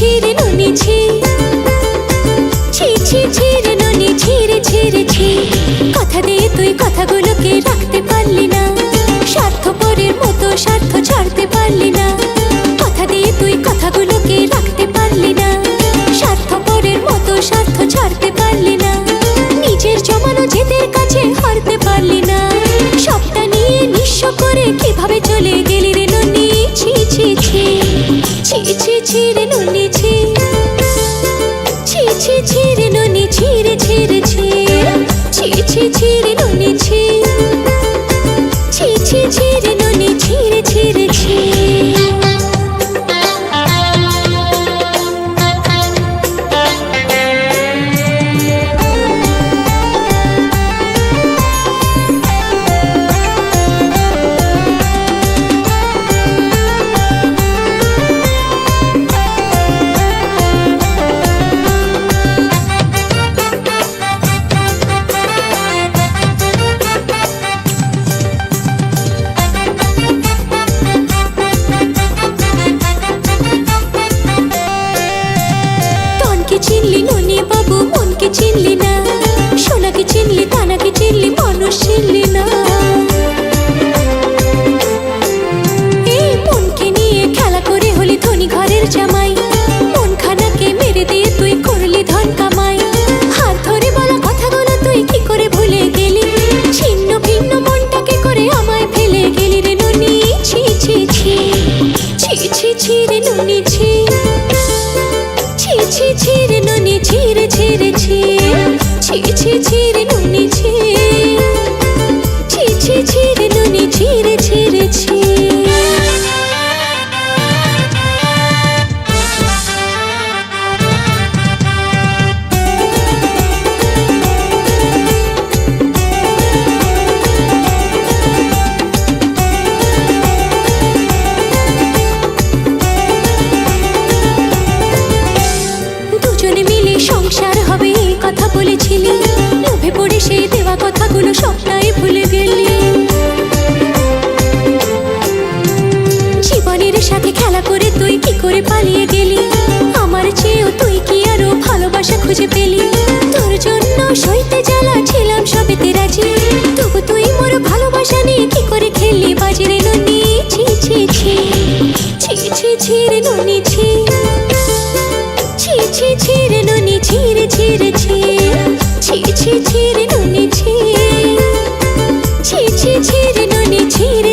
ছিঁড়ে নুনি ছি, ছি ছি ছিঁড়ে নুনি ছিঁড়ে ছিঁড়ে ছি। কথা দিয়ে তুই কথাগুলোকে রাখতে পারলি না, স্বার্থপরের মতো স্বার্থ ছাড়তে পারলি না। কথা দিয়ে তুই কথাগুলোকে রাখতে পারলি না, স্বার্থপরের মতো স্বার্থ ছাড়তে পারলি না। নিজের জমানো জেদের কাছে হারতে পারলি না, সবটা নিয়ে নিঃস্ব করে কিভাবে চলে গেলি রে নুনি ছি ছি ছি, ছি ছি ছিঁড়ে নুনি ছি, ছি ছি ছিঁড়ে নুনি ছিঁড়ে ছিঁড়ে ছি, ছি ছি ছিঁড়ে নুনি ছি, ছি ছি ছিঁড়ে নুনি ছিঁড়ে ছিঁড়ে ছি। চিনলি নুনি বাবু মনকে চিনলি না, সোনাকে চিনলি কানাকে চিনলি মানুষ চিনলি না। এই মনকে নিয়ে খেলা করে হলি ধনী ঘরের জামাই, মন খানাকে মেরে দিয়ে তুই করলি ধন কামাই। হাত ধরে বলা কথাগুলো তুই কি করে ভুলে গেলি, ছিন্ন ভিন্ন মনটাকে করে আমায় ফেলে গেলি রে নুনি ছি ছি ছি, ছি ছি ছিঁড়ে নুনি ছি, ছি ছি ছিঁড়ে নুনি ছিঁড়ে ছিঁড়ে ছি, ছি ছি ছিঁড়ে নুনি ছি, ছি ছি ছিঁড়ে নুনি ছিঁড়ে ছিঁড়ে ছি। দুজনে মিলে সংসার হবে এই কথা বলেছিলি, লোভে পড়ে সেই দেওয়া কথাগুলো সবটাই ভুলে গেলি। জীবনের সাথে খেলা করে তুই কি করে পালিয়ে গেলি, আমার চেয়েও তুই কি আরো ভালোবাসা খুঁজে পেলি। তোর জন্য সইতে জ্বালা ছিলাম সবেতে রাজি, তবু তুই মোর ভালোবাসা নিয়ে কি করে খেললি বাজি রে নুনি ছি ছি ছি, ছি ছি ছিঁড়ে নুনি ছি, ছি ছি ছিঁড়ে নুনি ছিঁড়ে ছিঁড়ে ছি, ছি ছি ছিঁড়ে নুনি ছি, ছি ছি ছিঁড়ে নুনি ছিঁড়ে